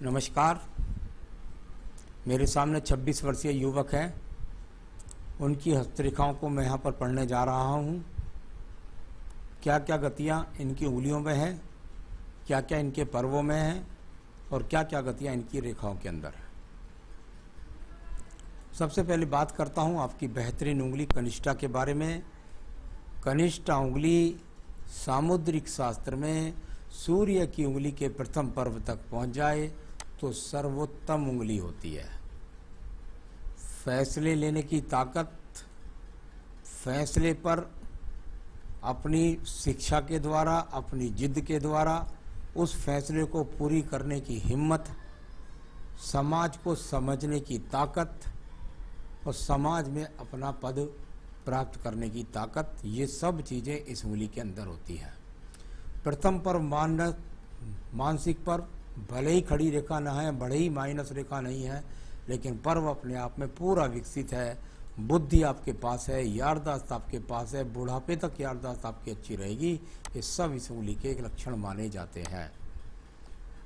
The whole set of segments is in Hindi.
नमस्कार। मेरे सामने 26 वर्षीय युवक हैं। उनकी हस्तरेखाओं को मैं यहाँ पर पढ़ने जा रहा हूँ। क्या क्या गतियाँ इनकी उंगलियों में हैं, क्या क्या इनके पर्वों में हैं और क्या क्या गतियाँ इनकी रेखाओं के अंदर हैं। सबसे पहले बात करता हूँ आपकी बेहतरीन उंगली कनिष्ठा के बारे में। कनिष्ठा उंगली सामुद्रिक शास्त्र में सूर्य की उंगली के प्रथम पर्व तक पहुँच जाए तो सर्वोत्तम उंगली होती है। फैसले लेने की ताकत, फैसले पर अपनी शिक्षा के द्वारा, अपनी जिद के द्वारा उस फैसले को पूरी करने की हिम्मत, समाज को समझने की ताकत और समाज में अपना पद प्राप्त करने की ताकत, ये सब चीज़ें इस उंगली के अंदर होती है। प्रथम पर्व मानसिक पर्व, भले ही खड़ी रेखा ना है, भले ही माइनस रेखा नहीं है, लेकिन पर्व अपने आप में पूरा विकसित है। बुद्धि आपके पास है, याददाश्त आपके पास है, बुढ़ापे तक याददाश्त आपकी अच्छी रहेगी। ये सब इस उंगली के एक लक्षण माने जाते हैं।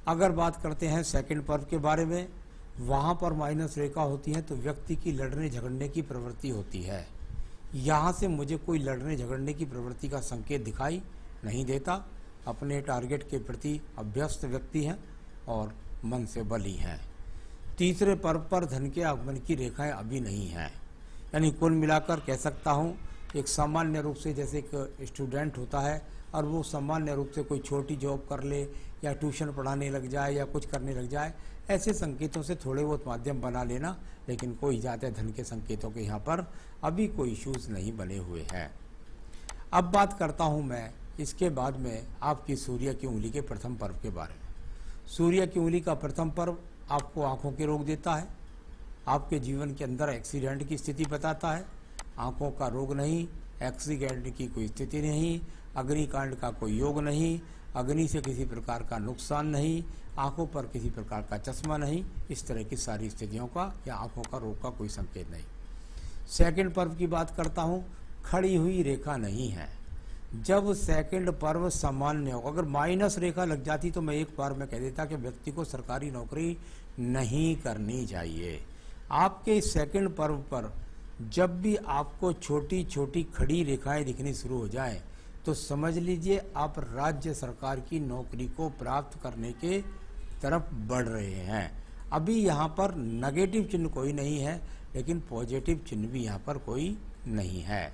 अगर बात करते हैं सेकंड पर्व के बारे में, वहाँ पर माइनस रेखा होती है तो व्यक्ति की लड़ने झगड़ने की प्रवृत्ति होती है। यहाँ से मुझे कोई लड़ने झगड़ने की प्रवृत्ति का संकेत दिखाई नहीं देता। अपने टारगेट के प्रति अभ्यस्त व्यक्ति हैं और मन से बली हैं। तीसरे पर्व पर धन के आगमन की रेखाएं अभी नहीं हैं। यानी कुल मिलाकर कह सकता हूँ, एक सामान्य रूप से जैसे एक स्टूडेंट होता है और वो सामान्य रूप से कोई छोटी जॉब कर ले या ट्यूशन पढ़ाने लग जाए या कुछ करने लग जाए, ऐसे संकेतों से थोड़े बहुत माध्यम बना लेना, लेकिन कोई ज़्यादा धन के संकेतों के यहाँ पर अभी कोई इश्यूज़ नहीं बने हुए हैं। अब बात करता हूँ मैं इसके बाद में आपकी सूर्य की उंगली के प्रथम पर्व के बारे में। सूर्य की उंगली का प्रथम पर्व आपको आँखों के रोग देता है। आपके जीवन के अंदर एक्सीडेंट की स्थिति बताता है। आँखों का रोग नहीं, एक्सीडेंट की कोई स्थिति नहीं, अग्निकांड का कोई योग नहीं, अग्नि से किसी प्रकार का नुकसान नहीं, आँखों पर किसी प्रकार का चश्मा नहीं, इस तरह की सारी स्थितियों का या आँखों का रोग का कोई संकेत नहीं। सेकंड पर्व की बात करता हूँ, खड़ी हुई रेखा नहीं है। जब सेकंड पर्व सामान्य हो, अगर माइनस रेखा लग जाती तो मैं एक बार में कह देता कि व्यक्ति को सरकारी नौकरी नहीं करनी चाहिए। आपके सेकंड पर्व पर जब भी आपको छोटी छोटी खड़ी रेखाएं दिखनी शुरू हो जाए तो समझ लीजिए आप राज्य सरकार की नौकरी को प्राप्त करने के तरफ बढ़ रहे हैं। अभी यहाँ पर नेगेटिव चिन्ह कोई नहीं है, लेकिन पॉजिटिव चिन्ह भी यहाँ पर कोई नहीं है।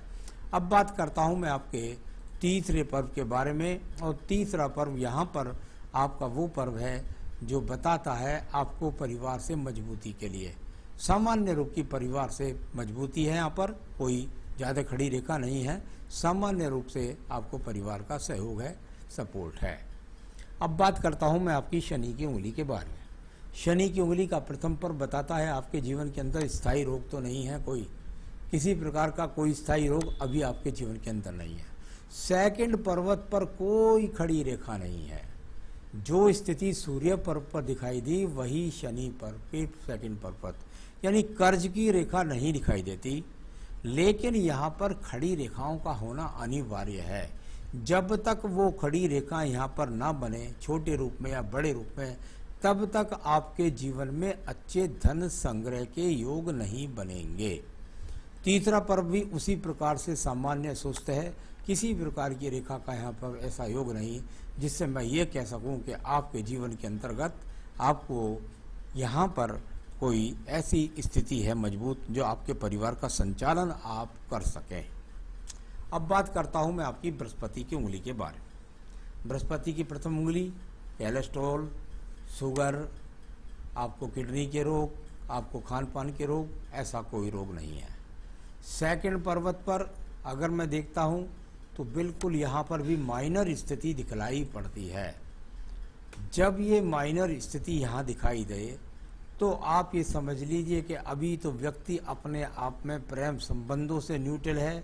अब बात करता हूँ मैं आपके तीसरे पर्व के बारे में। और तीसरा पर्व यहाँ पर आपका वो पर्व है जो बताता है आपको परिवार से मजबूती के लिए। सामान्य रूप की परिवार से मजबूती है, यहाँ पर कोई ज़्यादा खड़ी रेखा नहीं है। सामान्य रूप से आपको परिवार का सहयोग है, सपोर्ट है। अब बात करता हूँ मैं आपकी शनि की उंगली के बारे में। शनि की उंगली का प्रथम पर्व बताता है आपके जीवन के अंदर स्थायी रोग तो नहीं है, कोई किसी प्रकार का कोई स्थायी रोग अभी आपके जीवन के अंदर नहीं है। सेकंड पर्वत पर कोई खड़ी रेखा नहीं है। जो स्थिति सूर्य पर्व पर दिखाई दी वही शनि पर्व के सेकंड पर्व पर, यानी कर्ज की रेखा नहीं दिखाई देती, लेकिन यहाँ पर खड़ी रेखाओं का होना अनिवार्य है। जब तक वो खड़ी रेखा यहाँ पर ना बने, छोटे रूप में या बड़े रूप में, तब तक आपके जीवन में अच्छे धन संग्रह के योग नहीं बनेंगे। तीसरा पर्व भी उसी प्रकार से सामान्य सुस्त है। किसी प्रकार की रेखा का यहाँ पर ऐसा योग नहीं जिससे मैं ये कह सकूं कि आपके जीवन के अंतर्गत आपको यहाँ पर कोई ऐसी स्थिति है मजबूत जो आपके परिवार का संचालन आप कर सकें। अब बात करता हूँ मैं आपकी बृहस्पति की उंगली के बारे में। बृहस्पति की प्रथम उंगली, कोलेस्ट्रॉल, शुगर, आपको किडनी के रोग, आपको खान पान के रोग, ऐसा कोई रोग नहीं है। सेकंड पर्वत पर अगर मैं देखता हूँ तो बिल्कुल यहाँ पर भी माइनर स्थिति दिखलाई पड़ती है। जब ये माइनर स्थिति यहाँ दिखाई दे तो आप ये समझ लीजिए कि अभी तो व्यक्ति अपने आप में प्रेम संबंधों से न्यूट्रल है।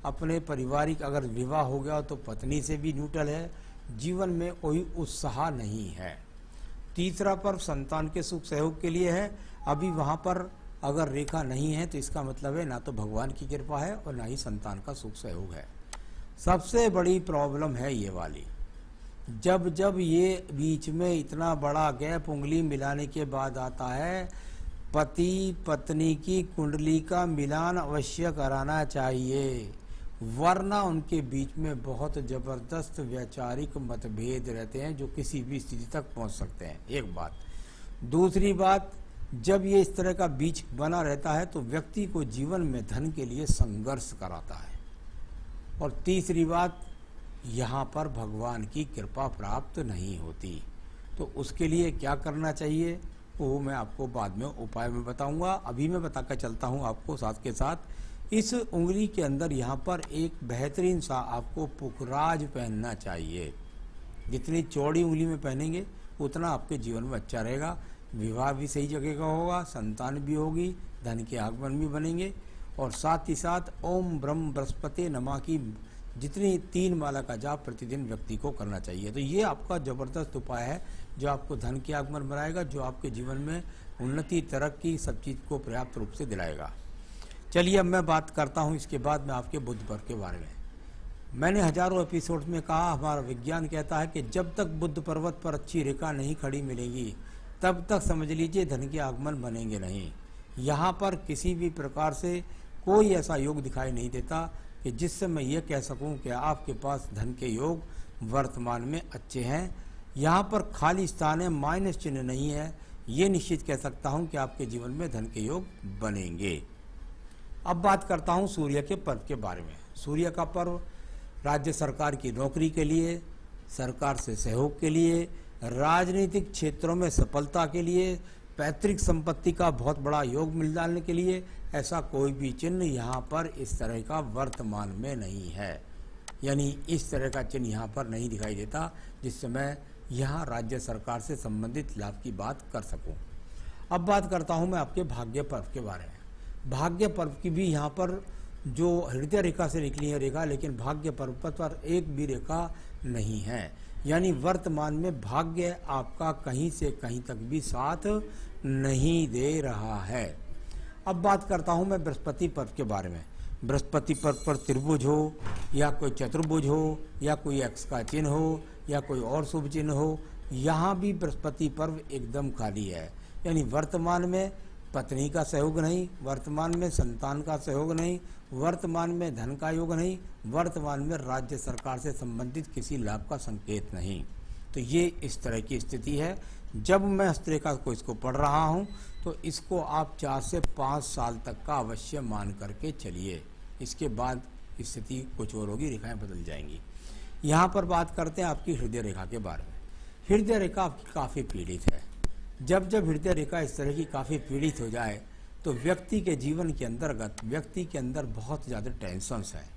अपने पारिवारिक अगर विवाह हो गया तो पत्नी से भी न्यूट्रल है। जीवन में कोई उत्साह नहीं है। तीसरा पर्व संतान के सुख सहयोग के लिए है। अभी वहाँ पर अगर रेखा नहीं है तो इसका मतलब है ना तो भगवान की कृपा है और ना ही संतान का सुख सहयोग है। सबसे बड़ी प्रॉब्लम है ये वाली जब जब ये बीच में इतना बड़ा गैप उंगली मिलाने के बाद आता है, पति पत्नी की कुंडली का मिलान अवश्य कराना चाहिए, वरना उनके बीच में बहुत जबरदस्त वैचारिक मतभेद रहते हैं जो किसी भी स्थिति तक पहुंच सकते हैं। एक बात। दूसरी बात, जब ये इस तरह का बीज बना रहता है तो व्यक्ति को जीवन में धन के लिए संघर्ष कराता है। और तीसरी बात, यहाँ पर भगवान की कृपा प्राप्त नहीं होती। तो उसके लिए क्या करना चाहिए वो मैं आपको बाद में उपाय में बताऊंगा। अभी मैं बताकर चलता हूँ आपको साथ के साथ। इस उंगली के अंदर यहाँ पर एक बेहतरीन सा आपको पुखराज पहनना चाहिए। जितनी चौड़ी उंगली में पहनेंगे उतना आपके जीवन में अच्छा रहेगा। विवाह भी सही जगह का होगा, संतान भी होगी, धन के आगमन भी बनेंगे। और साथ ही साथ ओम ब्रह्म बृहस्पति नमः की जितनी 3 माला का जाप प्रतिदिन व्यक्ति को करना चाहिए। तो ये आपका जबरदस्त उपाय है जो आपको धन के आगमन बनाएगा, जो आपके जीवन में उन्नति तरक्की सब चीज़ को पर्याप्त रूप से दिलाएगा। चलिए अब मैं बात करता हूँ इसके बाद में आपके बुध पर्व के बारे में। मैंने हजारों एपिसोड में कहा, हमारा विज्ञान कहता है कि जब तक बुध पर्वत पर अच्छी रेखा नहीं खड़ी मिलेगी तब तक समझ लीजिए धन के आगमन बनेंगे नहीं। यहाँ पर किसी भी प्रकार से कोई ऐसा योग दिखाई नहीं देता कि जिससे मैं ये कह सकूं कि आपके पास धन के योग वर्तमान में अच्छे हैं। यहाँ पर खाली स्थान है, माइनस चिन्ह नहीं है। ये निश्चित कह सकता हूं कि आपके जीवन में धन के योग बनेंगे। अब बात करता हूं सूर्य के पर्व के बारे में। सूर्य का पर्व राज्य सरकार की नौकरी के लिए, सरकार से सहयोग के लिए, राजनीतिक क्षेत्रों में सफलता के लिए, पैतृक संपत्ति का बहुत बड़ा योग मिल जाने के लिए, ऐसा कोई भी चिन्ह यहाँ पर इस तरह का वर्तमान में नहीं है। यानी इस तरह का चिन्ह यहाँ पर नहीं दिखाई देता जिससे मैं यहाँ राज्य सरकार से संबंधित लाभ की बात कर सकूँ। अब बात करता हूँ मैं आपके भाग्य पर्व के बारे में। भाग्य पर्व की भी यहाँ पर जो हृदय रेखा से निकली है रेखा, लेकिन भाग्य पर्व पर एक भी रेखा नहीं है। यानी वर्तमान में भाग्य आपका कहीं से कहीं तक भी साथ नहीं दे रहा है। अब बात करता हूं मैं बृहस्पति पर्व के बारे में। बृहस्पति पर्व पर त्रिभुज हो या कोई चतुर्भुज हो या कोई एक्स का चिन्ह हो या कोई और शुभ चिन्ह हो, यहाँ भी बृहस्पति पर्व एकदम खाली है। यानी वर्तमान में पत्नी का सहयोग नहीं, वर्तमान में संतान का सहयोग नहीं, वर्तमान में धन का योग नहीं, वर्तमान में राज्य सरकार से संबंधित किसी लाभ का संकेत नहीं। तो ये इस तरह की स्थिति है। जब मैं हस्तरेखा को इसको पढ़ रहा हूँ तो इसको आप 4 से 5 साल तक का अवश्य मान करके चलिए। इसके बाद स्थिति कुछ और होगी, रेखाएं बदल जाएंगी। यहाँ पर बात करते हैं आपकी हृदय रेखा के बारे में। हृदय रेखा आपकी काफ़ी पीड़ित है। जब जब हृदय रेखा इस तरह की काफ़ी पीड़ित हो जाए तो व्यक्ति के जीवन के अंतर्गत व्यक्ति के अंदर बहुत ज़्यादा टेंशन्स हैं,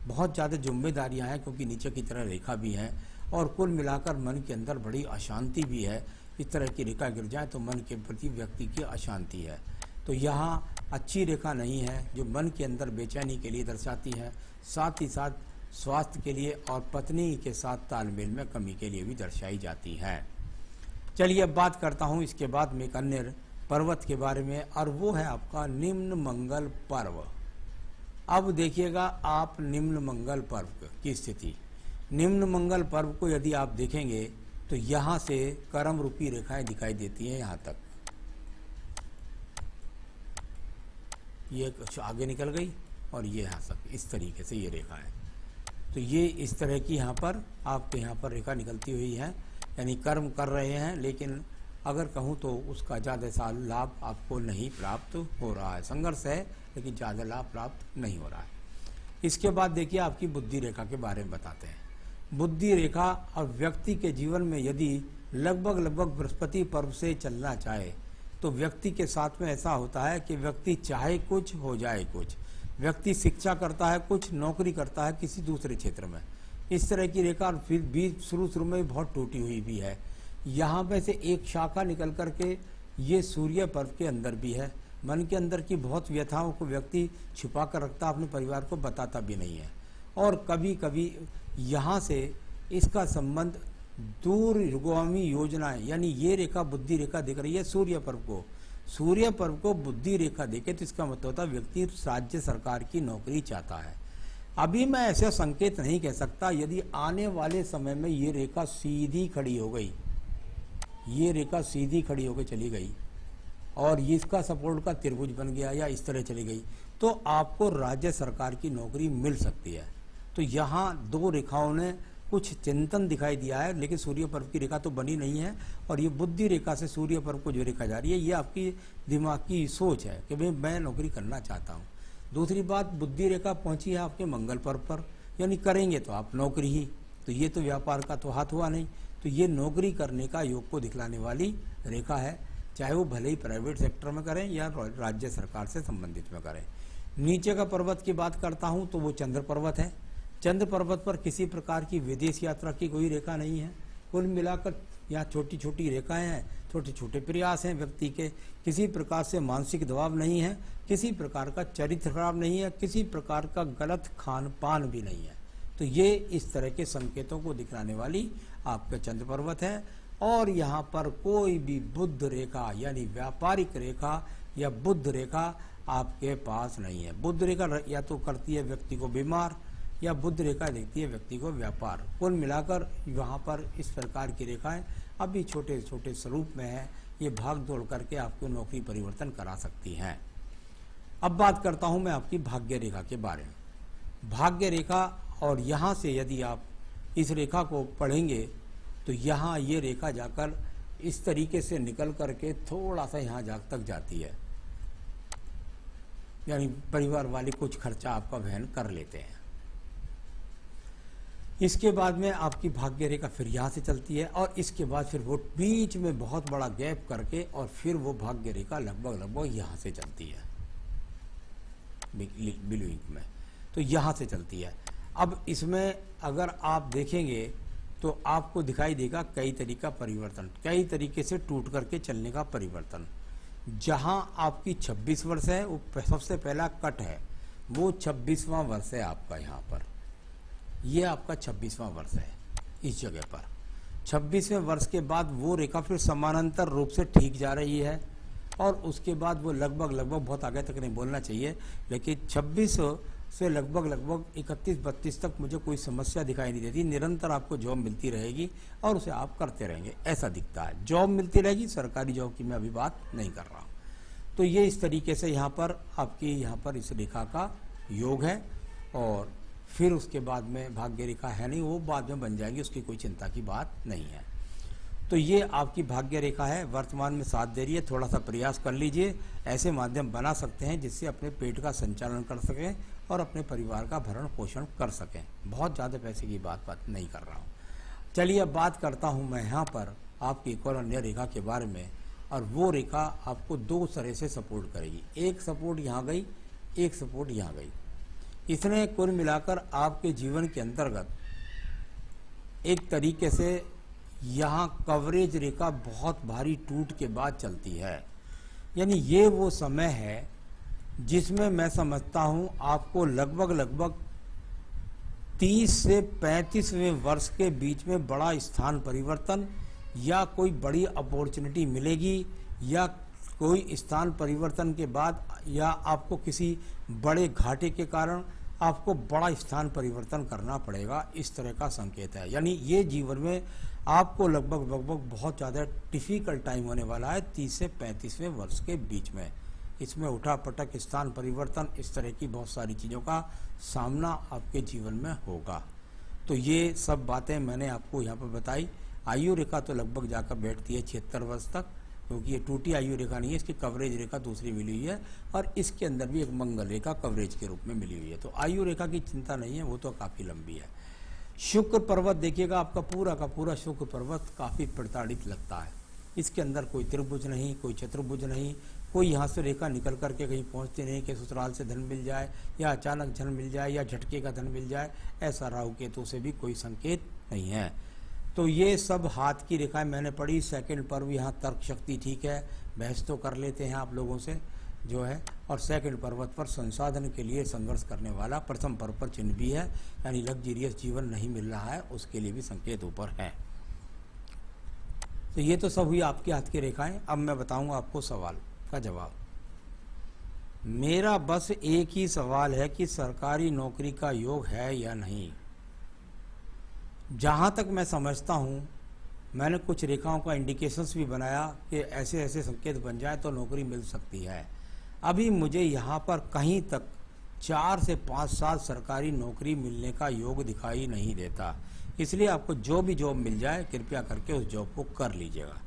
बहुत ज़्यादा जिम्मेदारियां हैं, क्योंकि नीचे की तरह रेखा भी है और कुल मिलाकर मन के अंदर बड़ी अशांति भी है। इस तरह की रेखा गिर जाए तो मन के प्रति व्यक्ति की अशांति है। तो यहाँ अच्छी रेखा नहीं है जो मन के अंदर बेचैनी के लिए दर्शाती है, साथ ही साथ स्वास्थ्य के लिए और पत्नी के साथ तालमेल में कमी के लिए भी दर्शाई जाती है। चलिए अब बात करता हूँ इसके बाद में एक अन्य पर्वत के बारे में, और वो है आपका निम्न मंगल पर्व। अब देखिएगा आप निम्न मंगल पर्व की स्थिति। निम्न मंगल पर्व को यदि आप देखेंगे तो यहाँ से कर्म रूपी रेखाएं दिखाई देती हैं। यहाँ तक ये कुछ आगे निकल गई और ये यहाँ तक इस तरीके से ये रेखा है। तो ये इस तरह की यहाँ पर आपके यहाँ पर रेखा निकलती हुई है। यानी कर्म कर रहे हैं, लेकिन अगर कहूँ तो उसका ज़्यादा सा लाभ आपको नहीं प्राप्त हो रहा है। संघर्ष है लेकिन ज़्यादा लाभ प्राप्त नहीं हो रहा है। इसके बाद देखिए आपकी बुद्धि रेखा के बारे में बताते हैं। बुद्धि रेखा और व्यक्ति के जीवन में यदि लगभग बृहस्पति पर्व से चलना चाहे तो व्यक्ति के साथ में ऐसा होता है कि व्यक्ति चाहे कुछ हो जाए कुछ। व्यक्ति शिक्षा करता है, कुछ नौकरी करता है किसी दूसरे क्षेत्र में। इस तरह की रेखा फिर भी शुरू में बहुत टूटी हुई भी है। यहाँ पे से एक शाखा निकल करके ये सूर्य पर्व के अंदर भी है। मन के अंदर की बहुत व्यथाओं को व्यक्ति छुपा कर रखता, अपने परिवार को बताता भी नहीं है। और कभी कभी यहाँ से इसका संबंध दूरगामी योजनाएं, यानी ये रेखा बुद्धि रेखा दिख रही है सूर्य पर्व को। सूर्य पर्व को बुद्धि रेखा देखे तो इसका मतलब होता है व्यक्ति राज्य सरकार की नौकरी चाहता है। अभी मैं ऐसा संकेत नहीं कह सकता। यदि आने वाले समय में ये रेखा सीधी खड़ी हो गई, ये रेखा सीधी खड़ी होकर चली गई और इसका सपोर्ट का त्रिभुज बन गया या इस तरह चली गई, तो आपको राज्य सरकार की नौकरी मिल सकती है। तो यहाँ दो रेखाओं ने कुछ चिंतन दिखाई दिया है, लेकिन सूर्य पर्व की रेखा तो बनी नहीं है और ये बुद्धि रेखा से सूर्य पर्व को जो रेखा जा रही है, ये आपकी दिमाग की सोच है कि भाई मैं नौकरी करना चाहता हूँ। दूसरी बात, बुद्धि रेखा पहुंची है आपके मंगल पर्व पर, यानी करेंगे तो आप नौकरी ही, तो ये तो व्यापार का तो हाथ हुआ नहीं, तो ये नौकरी करने का योग को दिखलाने वाली रेखा है, चाहे वो भले ही प्राइवेट सेक्टर में करें या राज्य सरकार से संबंधित में करें। नीचे का पर्वत की बात करता हूँ तो वो चंद्र पर्वत है। चंद्र पर्वत पर किसी प्रकार की विदेश यात्रा की कोई रेखा नहीं है। कुल मिलाकर यहाँ छोटी छोटी रेखाएं हैं, छोटे छोटे प्रयास हैं व्यक्ति के, किसी प्रकार से मानसिक दबाव नहीं है, किसी प्रकार का चरित्र खराब नहीं है, किसी प्रकार का गलत खान पान भी नहीं है। तो ये इस तरह के संकेतों को दिखलाने वाली आपका चंद्र पर्वत है। और यहाँ पर कोई भी बुध रेखा यानी व्यापारिक रेखा या बुध रेखा आपके पास नहीं है। बुध रेखा या तो करती है व्यक्ति को बीमार या बुध रेखा देखती है व्यक्ति को व्यापार। कुल मिलाकर वहाँ पर इस प्रकार की रेखाएं अभी छोटे छोटे स्वरूप में है, ये भाग दौड़ करके आपको नौकरी परिवर्तन करा सकती हैं। अब बात करता हूँ मैं आपकी भाग्य रेखा के बारे में। भाग्य रेखा, और यहाँ से यदि आप इस रेखा को पढ़ेंगे तो यहाँ ये रेखा जाकर इस तरीके से निकल करके थोड़ा सा यहाँ तक जाती है, यानी परिवार वाले कुछ खर्चा आपका वहन कर लेते हैं। इसके बाद में आपकी भाग्य रेखा फिर यहाँ से चलती है और इसके बाद फिर वो बीच में बहुत बड़ा गैप करके और फिर वो भाग्य रेखा लगभग यहाँ से चलती है बिल्विंग में, तो यहाँ से चलती है। अब इसमें अगर आप देखेंगे तो आपको दिखाई देगा कई तरीका परिवर्तन, कई तरीके से टूट करके चलने का परिवर्तन। जहां आपकी 26 वर्ष है वो सबसे पहला कट है, वो 26वां वर्ष है आपका। यहाँ पर ये आपका 26वां वर्ष है इस जगह पर। 26वें वर्ष के बाद वो रेखा फिर समानांतर रूप से ठीक जा रही है और उसके बाद वो लगभग बहुत आगे तक नहीं बोलना चाहिए, लेकिन 26 से लगभग 31-32 तक मुझे कोई समस्या दिखाई नहीं देती। निरंतर आपको जॉब मिलती रहेगी और उसे आप करते रहेंगे, ऐसा दिखता है। जॉब मिलती रहेगी, सरकारी जॉब की मैं अभी बात नहीं कर रहा हूँ। तो ये इस तरीके से यहाँ पर आपकी यहाँ पर इस रेखा का योग है। और फिर उसके बाद में भाग्य रेखा है नहीं, वो बाद में बन जाएगी, उसकी कोई चिंता की बात नहीं है। तो ये आपकी भाग्य रेखा है, वर्तमान में साथ दे रही है। थोड़ा सा प्रयास कर लीजिए, ऐसे माध्यम बना सकते हैं जिससे अपने पेट का संचालन कर सकें और अपने परिवार का भरण पोषण कर सकें। बहुत ज़्यादा पैसे की बात नहीं कर रहा हूँ। चलिए अब बात करता हूँ मैं यहाँ पर आपकी एक और अन्य रेखा के बारे में, और वो रेखा आपको दो तरह से सपोर्ट करेगी। एक सपोर्ट यहाँ गई, एक सपोर्ट यहाँ गई। इसने कुल मिलाकर आपके जीवन के अंतर्गत एक तरीके से यहाँ कवरेज रेखा बहुत भारी टूट के बाद चलती है। यानी ये वो समय है जिसमें मैं समझता हूँ आपको लगभग 30 से 35वें वर्ष के बीच में बड़ा स्थान परिवर्तन या कोई बड़ी अपॉर्चुनिटी मिलेगी, या कोई स्थान परिवर्तन के बाद या आपको किसी बड़े घाटे के कारण आपको बड़ा स्थान परिवर्तन करना पड़ेगा, इस तरह का संकेत है। यानी ये जीवन में आपको लगभग बहुत ज़्यादा डिफिकल्ट टाइम होने वाला है 30 से 35वें वर्ष के बीच में। इसमें उठा पटक, स्थान परिवर्तन, इस तरह की बहुत सारी चीज़ों का सामना आपके जीवन में होगा। तो ये सब बातें मैंने आपको यहाँ पर बताई। आयु रेखा तो लगभग जाकर बैठती है 76 वर्ष तक, क्योंकि ये टूटी आयु रेखा नहीं है, इसकी कवरेज रेखा दूसरी मिली हुई है और इसके अंदर भी एक मंगल रेखा कवरेज के रूप में मिली हुई है। तो आयु रेखा की चिंता नहीं है, वो तो काफ़ी लंबी है। शुक्र पर्वत देखिएगा, आपका पूरा का पूरा शुक्र पर्वत काफ़ी प्रताड़ित लगता है। इसके अंदर कोई त्रिभुज नहीं, कोई चतुर्भुज नहीं, कोई यहाँ से रेखा निकल करके कहीं पहुँचती नहीं कि ससुराल से धन मिल जाए या अचानक धन मिल जाए या झटके का धन मिल जाए, ऐसा राहु केतु से भी कोई संकेत नहीं है। तो ये सब हाथ की रेखाएं मैंने पढ़ी। सेकंड पर्व यहाँ तर्क शक्ति ठीक है, बहस तो कर लेते हैं आप लोगों से जो है, और सेकंड पर्वत पर संसाधन के लिए संघर्ष करने वाला प्रथम पर्व पर चिन्ह भी है, यानी लग्जरियस जीवन नहीं मिल रहा है, उसके लिए भी संकेत ऊपर है। तो ये तो सब हुई आपके हाथ की रेखाएं। अब मैं बताऊंगा आपको सवाल का जवाब। मेरा बस एक ही सवाल है कि सरकारी नौकरी का योग है या नहीं। जहाँ तक मैं समझता हूँ, मैंने कुछ रेखाओं का इंडिकेशंस भी बनाया कि ऐसे ऐसे संकेत बन जाए तो नौकरी मिल सकती है। अभी मुझे यहाँ पर कहीं तक 4 से 5 साल सरकारी नौकरी मिलने का योग दिखाई नहीं देता। इसलिए आपको जो भी जॉब मिल जाए कृपया करके उस जॉब को कर लीजिएगा।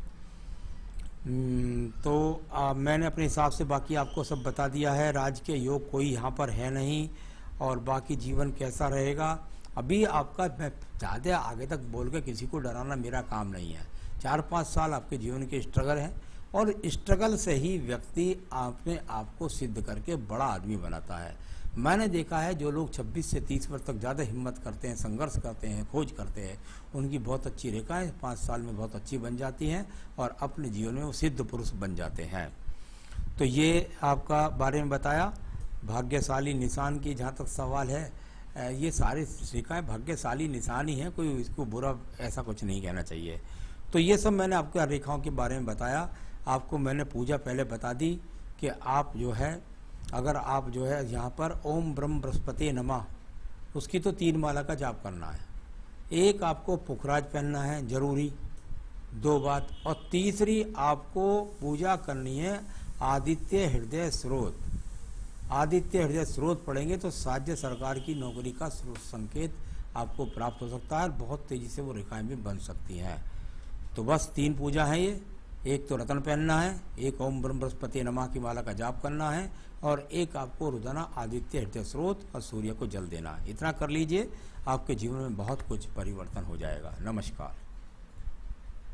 मैंने अपने हिसाब से बाकी आपको सब बता दिया है। राज के योग कोई यहाँ पर है नहीं, और बाकी जीवन कैसा रहेगा अभी आपका, मैं ज़्यादा आगे तक बोल के किसी को डराना मेरा काम नहीं है। 4-5 साल आपके जीवन के स्ट्रगल हैं, और स्ट्रगल से ही व्यक्ति अपने आप को सिद्ध करके बड़ा आदमी बनाता है। मैंने देखा है जो लोग 26 से 30 वर्ष तक ज़्यादा हिम्मत करते हैं, संघर्ष करते हैं, खोज करते हैं, उनकी बहुत अच्छी रेखाएं 5 साल में बहुत अच्छी बन जाती हैं और अपने जीवन में वो सिद्ध पुरुष बन जाते हैं। तो ये आपका बारे में बताया। भाग्यशाली निशान की जहाँ तक सवाल है, ये सारी रेखाएं भाग्यशाली निशान ही हैं, कोई इसको बुरा ऐसा कुछ नहीं कहना चाहिए। तो ये सब मैंने आपको रेखाओं के बारे में बताया। आपको मैंने पूजा पहले बता दी कि आप जो है, अगर आप जो है यहाँ पर ओम ब्रह्म बृहस्पति नमः, उसकी तो 3 माला का जाप करना है। एक आपको पुखराज पहनना है जरूरी, 2 बात, और तीसरी आपको पूजा करनी है आदित्य हृदय स्रोत। आदित्य हृदय स्रोत पढ़ेंगे तो राज्य सरकार की नौकरी का संकेत आपको प्राप्त हो सकता है। बहुत तेजी से वो रेखाएं भी बन सकती हैं। तो बस 3 पूजा है ये। एक तो रत्न पहनना है, एक ओम ब्रह्म बृहस्पति नमः की माला का जाप करना है, और एक आपको रोजाना आदित्य हृदय स्रोत और सूर्य को जल देना है। इतना कर लीजिए, आपके जीवन में बहुत कुछ परिवर्तन हो जाएगा। नमस्कार।